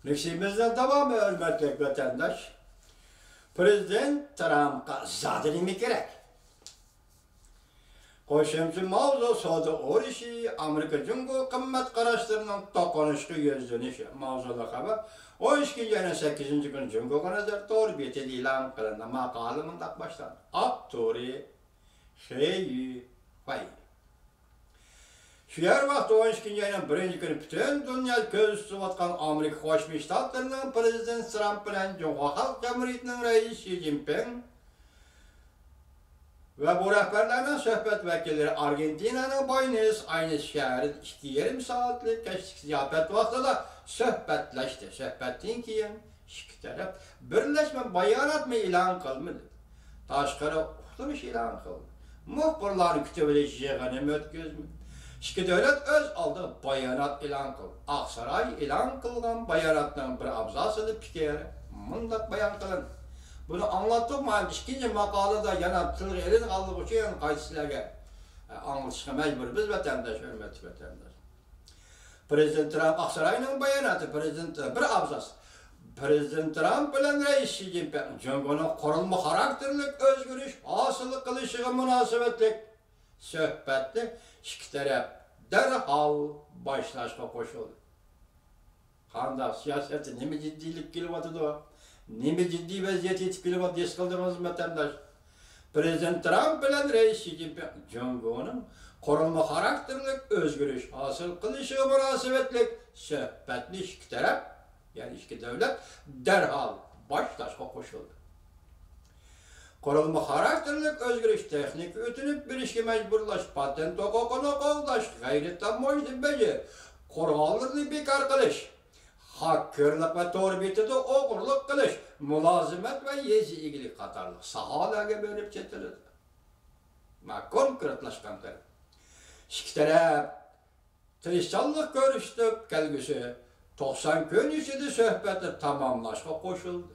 Meksimizden devam hürmetli vatandaş. Prezident Trump'a zaten mi gerek? Qo'shimcha mavzu soda o'rishi Amerika Jungo qimmat qarashlarining to'qnashga yuzlanishi mavzuda xabar 12-8 kun Jungo nazar to'g'ri betida e'lon qilindi. Maqola mundaq boshlandi. Aktori Xey Fay. Shu yer vaqt 12-1 kun butun dunyo ko'z tutayotgan Amerika Qo'shma Shtatlarining prezident Trump bilan Jungo Xalq Jamhuriyatining raisi Xi Jinping ve bu rehberlerden söhbet vekilleri Argentina'nın Buenos Aires şehri 2,5 saatlik geçtik ziyafet vakti da söhbetleşti. Söhbetin keyin iki taraf birleşme bayanat mı ilan kılmadı. Taşkara uxtuluş ilan kıldı. Muhbirlerin kütübeleşi yığını ötközmü. İki devlet öz aldığı bayanat ilan kıldı. Aksaray ilan kılgan bayanatların bir abzasını pikeri mındak bayan kılındı. Bunu anlattım mı? İkinci makalada yana tılgı elini kaldığı için kayıtsızlarga anlatışına mecbur biz vatandaş, hürmetli vatandaş. Prezident Trump Aksaray'ın bayanatı, bir abzas. Prezident Trump bilen reis Xi Jinping, Jungo'nun kurulma karakterlik özgürlük, hasılı kılışığı münasebetlik, söhbetli, iki taraf derhal başlaşma koşuldu. Kanda siyaseti ne mi ciddilik kilvatıdı o? Nemi ciddi vaziyet yetip keliyor diye kıldığımız vatandaş. Prezident Trump bilen reis Xi Jinping, Jungo'nun korunma karakterlik özgürlük, hasıl kılışı münasebetlik, söhbetli iki taraf, yani iki devlet derhal başlaşma koşuldu. Korunma karakterlik özgürlük, teknik ötünüp bir işe mecburlaş, patent hukukunu koldaş, gayretten moydu bece, kurallarını bekar kılış. Hakkerlik ve torbiyeti de oğurluk kılış, mülazimet ve yezigilik katarlık sahalarga bölüp çetirildi. Konkretlaşkan taraf. İki taraf tırışçallık görüştük kelgisi 90 gün içinde söhbeti tamamlaşma koşuldu.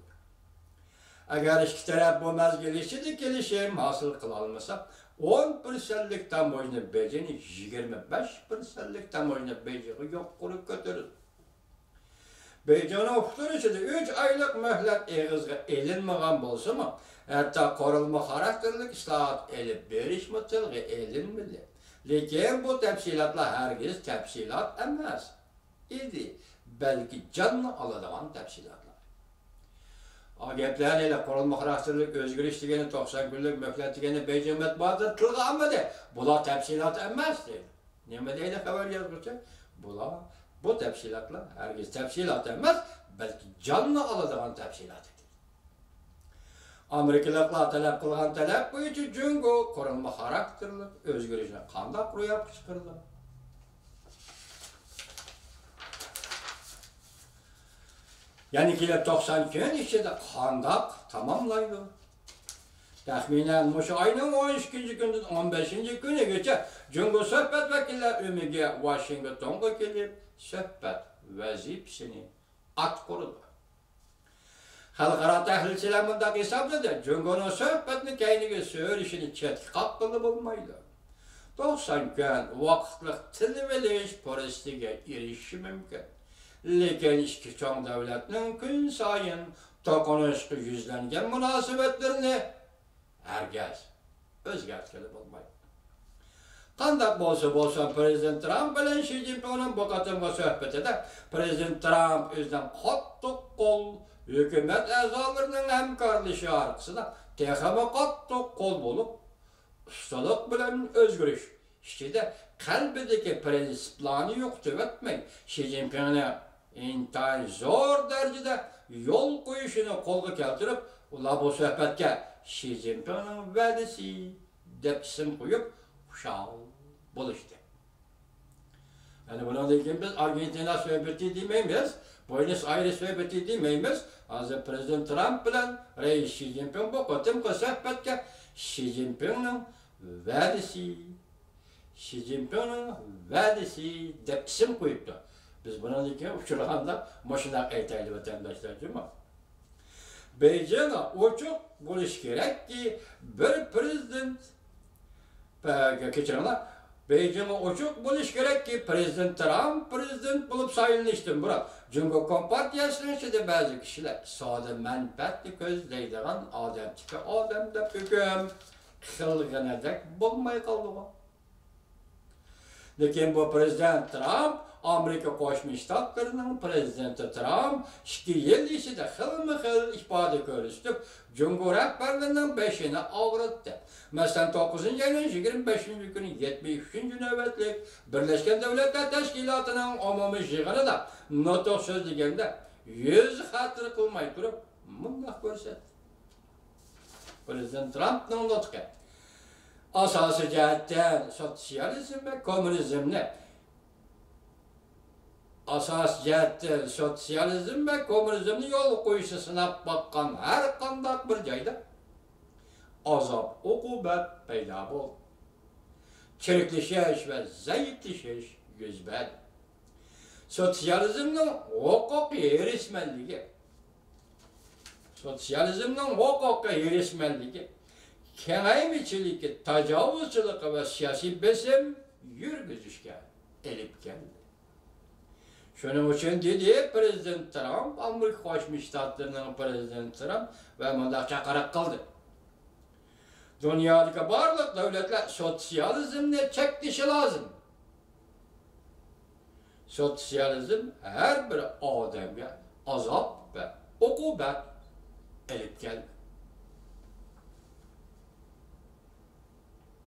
Eğer iki taraf bu mezgil içinde gelişim hasıl kılalmasa 10%'lik tam oyunu beceni 25%'lik tam oyunu beceni yok kurup götürür. Beycan'a uxtur içinde 3 aylık mühlet eğizge elinmeğen bolsa mı? Hatta korulma karakterlik islahat elip beriş mi tılgı elinmedi. Lekin bu tepsilatla herkes tepsilat emez. İdi. Belki canlı aladığan tepsilatlar. Agepler ile korulma karakterlik özgürlük digeni 90 günlük mühlet digeni Beycan metbuatı tılgı ammadı. Bula tepsilat emez dedi. Neme deydi haber yazmışlar? Bula bu tepsilatlar, herkes tepsilat emez, belki canlı aladığan tepsilat edir. Amerikalıklar talep kılgan talep boyunca Jungo korunma karakterlik özgürlüğüne kandak rüya kışkırdı. Yani kilep 90 gün içinde kandak tamamlaydı. Tahminen şu ayının 12. günden 15. güne geçe Jungo söhbet vekiller ümige Washington'a gelip söhbet vazifesini at kurdu. Halkara tahlilçiler bundaki hesapladı. Jungo'nun söhbetini kendine söyleşini çetkap kılıp olmaydı. 90 gün vakitlik tilveliş polisliğe erişi mümkün. Lekin iki çoğun devletinin gün sayın tokunuşku yüzlengen münasebetlerini herkes özgertkelip olmaydı. Kandak bolsa Prezident Trump bilen Xi Jinping'in bu katılma söhbetinde Prezident Trump özden qattiq kol hükümet azalarının hemkarlışı arkasında texama qattiq kol bolup ustalık bilen özgürlük işte kalbideki prensiplarını yok etmeyin. Xi Jinping'e intayın zor derecede yol koyuşunu kolga keltirip ular bu söhbetke Xi Jinping'in vədisi dep isim koyup uşağı buluştu. Yani buna deyken biz Argentina söhbeti demeyimiz, Buenos Aires söhbeti demeyimiz. Hazır Prezident Trump bilen reis Xi Jinping bu katımkı söhbetke Xi Jinping'in vədisi dep isim koyuptu. Biz buna deyken uçurağında maşına eytaylı vatandaşlar değil mi? Beycan'a uçuk buluş gerek ki bir prezident geçenler Beijing'e uçuk buluş gerek ki Prezident Trump prezident bulup sayılmıştım bırak. Cumhur Kompartiyası'nın içinde bazı kişiler sade menfaatli közleydiğen adam çıkı adam da hüküm kılgınacak bulmay kaldı o. Lekin bu Prezident Trump Amerika Koşmuş Ştatlarının Prezidenti Trump 2 yıl içinde xilma-xil ifade görüstüp Cumhur rəhbərliyinin beşini ağrıttı. Mesela 9. ayının 25. günü 73. növbetlik Birleşken Devletler Teşkilatı'nın umumi yığınında notuk sözlüğünde 100 hatır kılmayı durup bundan görsetdi. Prezident Trump'ın notuku asası cihetten sosyalizm ve komünizmni asas cihetten sosyalizm ve komünizmni yol koyuşu sınap bakkan her kandak bir cayda azap, ukubet peyda bol. Çirikleşiş ve zayıfleşiş yüz verdi. Sosyalizmnin hukuk erişmenliği, hukuk erişmenliği, kengaymiçiliki, tacavuzçılığı ve siyasi besim yürgüzüşke elip geldi. Şunun için dedi Prezident Trump, Amerika Koşmuş Ştatlarının Prezident Trump ve mındak çakarak kaldı. Dünyadaki barlık devletler sosyalizmle çekişi lazım. Sosyalizm her bir adamga azap ve ukubet elip geldi.